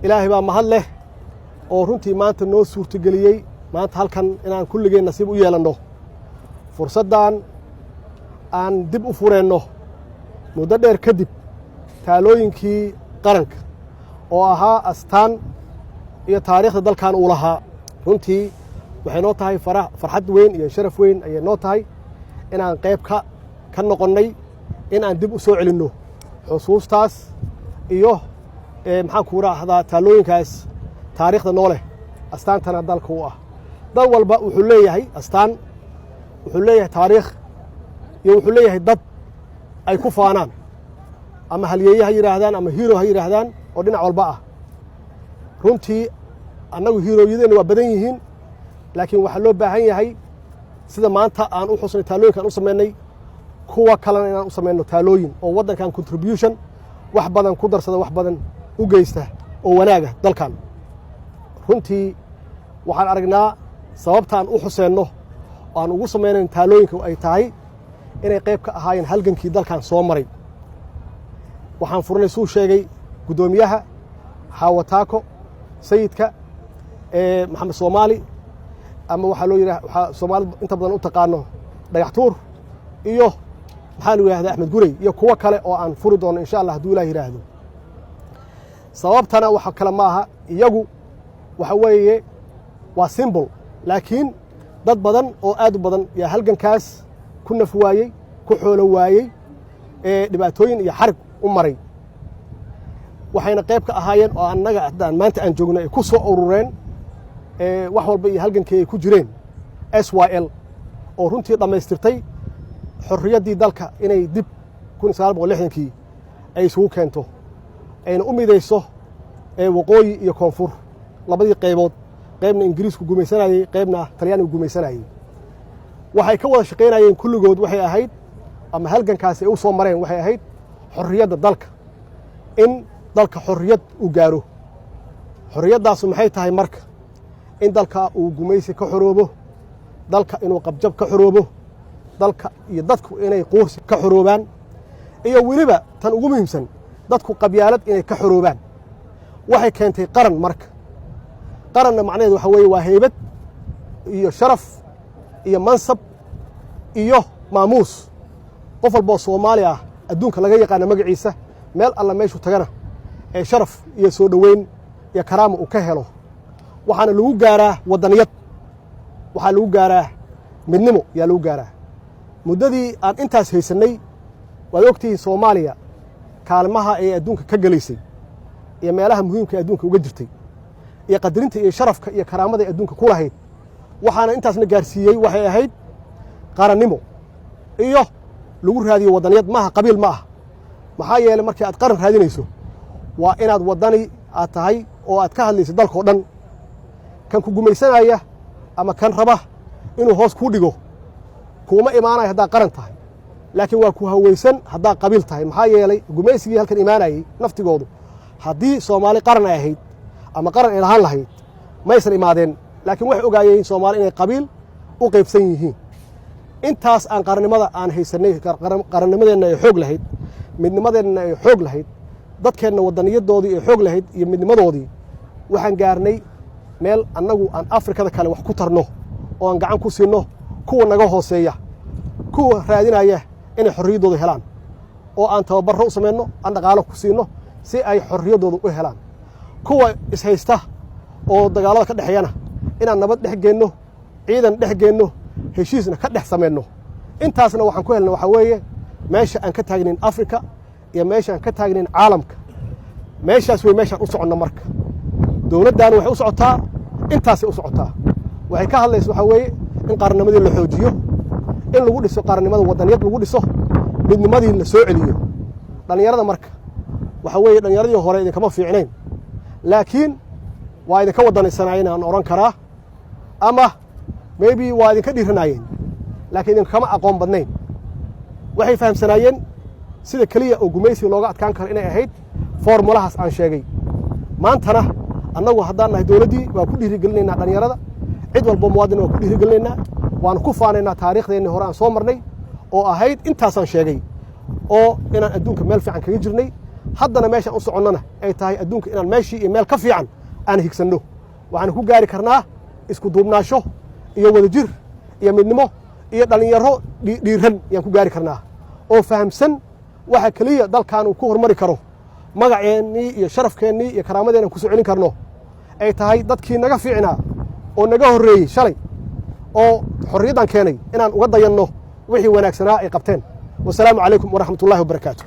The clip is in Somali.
ilaahay baa mahad leh oo runtii maanta noo suurtageliyey maanta halkan inaan kulligeen nasiib u yeelanno fursaddan aan dib u fureenno muddo dheer kadib taalooyinkii qaranka oo ahaa astaan iyo taariikhda dalkan uu lahaa runtii waxay noo tahay farxad weyn iyo sharaf weyn ayay noo tahay inaan qayb ka noqonnay in aan dib u soo celinno xusuustaas iyo maxaan ku raahdaa taalooyinkaas taariikhda noo leh astaantana dalka u ah dal walba wuxuu leeyahay astaan wuxuu leeyahay taariikh iyo wuxuu leeyahay dad ay ku faanaan ama halyeeye ha yidhaahdaan ama hiiro ha yidhaahdaan oo dhinac walba ah runtii annagu hiirooyadeenna waa badan yihiin laakiin waxaa loo baahan yahay sida maanta aan u xusnay taalooyinkaan u samaynay kuwa kalena inaan u samayno taalooyin oo waddankan contribution wax badan ku darsada wax badan u geysta oo wanaaga dalkan runtii waxaan aragnaa sababtaan u xuseenno oo aan ugu samaynayn taalooyinka ay tahay inay qayb ka ahaayeen halgankii dalkan soo maray waxaan furnay suu sheegay guddoomiyaha xaawataako sayidka maxamed soomaali ama waxaa loo yidhaha waxaa soomaalida inta badan u taqaano dhagax tuur iyo maxaa lu yidhahdaa axmed gurey iyo kuwo kale oo aan furi doono insha allah hadduu ilaah yidhaahdo sababtana waxa kale ma aha iyagu waxa weeye waa simbol laakiin dad badan oo aad u badan yaa halgankaas ku naf waayey ku xoolo waayey dhibaatooyin iyo xarig u maray waxayna qayb ka ahaayeen oo annaga haddaan maanta aan joogno ay ku soo urureen wax walba iyo halgankii ay ku jireen SYL oo runtii dhammaystirtay xorriyaddii dalka inay dib 1960kii ay isugu keento ayna u midayso waqooyi iyo koonfur labadii qaybood qaybna ingiriisku gumaysanayey qaybna talyaanigu gumaysanayey waxay ka wada shaqaynayeen kulligood waxay ahayd ama halgankaasi ay u soo mareen waxay ahayd xorriyadda dalka in dalka xorriyad uu gaaro xorriyaddaasu maxay tahay marka in dalka uu gumaysi ka xoroobo dalka inuu qabjab ka xoroobo dalka iyo dadku inay quursi ka xoroobaan iyo weliba tan ugu muhiimsan dadku qabyaalad inay ka xoroobaan waxay keentay qaran marka qaranna macnaheedu waxa weeye waa haybad iyo sharaf iyo mansab iyo maamuus qof walboo soomaali ah adduunka laga yaqaana magaciisa meel alla meeshuu tagana ee sharaf iyo soo dhoweyn iyo karaama uu ka helo waxaana lagu gaaraa waddaniyad waxaa lagu gaaraa midnimo yaa lagu gaaraa muddadii aan intaas haysannay waad ogtihiin soomaaliya kaalmaha ee adduunka ka gelaysay iyo meelaha muhiimka ee adduunka uga jirtay iyo qadarinta iyo sharafka iyo karaamada ee adduunka ku lahayd waxaana intaasna gaarsiiyey waxay ahayd qarannimo iyo lagu raadiyo waddaniyad maaha qabiil ma ah maxaa yeelay markii aad qaran raadinayso waa inaad waddani aad tahay oo aad ka hadlayso dalkao dhan kan ku gumaysanaya ama kan raba inuu hoos kuu dhigo kuuma imaanayo haddaad qaran tahay laakiin waa ku hawaysan haddaad qabiil tahay maxaa yeelay gumaysigii halkan imaanayey naftigoodu haddii soomaali qaran ay ahayd ama qaran ay lahaan lahayd maysan imaadeen laakiin waxay ogaayeen soomaali inay qabiil u qaybsan yihiin intaas aan qarannimada aan haysannay qarannimadeenna ay xoog lahayd midnimadeenna ay xoog lahayd dadkeenna waddaniyadoodii ay xoog lahayd iyo midnimadoodii waxaan gaarnay meel annagu aan afrikada kale wax ku tarno oo aan gacan ku siinno kuwa naga hooseeya kuwa raadinaya inay xorriyaddooda helaan oo aan tababarro u samayno aan dhaqaalo ku siinno si ay xorriyaddooda u helaan kuwa ishaysta oo dagaallada ka dhexeeyana inaan nabad dhex geenno ciidan dhex geenno heshiisna ka dhex samayno intaasna waxaan ku helna waxaa weeye meesha aan ka taagnayn afrika iyo meesha aan ka taagnayn caalamka meeshaas wey meeshaan u soconno marka dowladdaana waxay u socotaa intaasay u socotaa waxay ka hadlaysa waxaa weeye in qarannimadii la xoojiyo in lagu dhiso qarannimada waddaniyad lagu dhiso midnimadii la soo celiyo dhallinyarada marka waxaa weeye dhallinyaradii hore idinkama fiicnayn laakiin waa idinka waddanaysanaayeen aan odhan karaa ama maybe waa idinka dhiiranaayeen laakiin idinkama aqoon badnayn waxay fahamsanaayeen sida keliya oo gumaysiga looga adkaan karo inay ahayd formulahaas aan sheegay maantana annagu haddaan nahay dowladdii waa ku dhiirigelinaynaa dhallinyarada cid walbo muwaadin waa ku dhiirigelinaynaa waanu ku faanaynaa taariikhdeennii hore aan soo marnay oo ahayd intaasaan sheegay oo inaan adduunka meel fiican kaga jirnay haddana meeshaan u soconnana ay tahay adduunka inaan meeshii iyo meel ka fiican aan higsanno waxaan ku gaari karnaa isku duubnaasho iyo wadajir iyo midnimo iyo dhallinyaro dhiiran ayaan ku gaari karnaa oo fahamsan waxa keliya dalkaanu ku hormari karo magaceennii iyo sharafkeennii iyo karaamadeennan ku soo celin karno ay tahay dadkii naga fiicnaa oo naga horreeyey shalay oo xorriyaddan keenay inaan uga dayanno wixii wanaagsanaa ay qabteen wasalaamu calaykum waraxmatullahi wabarakaatu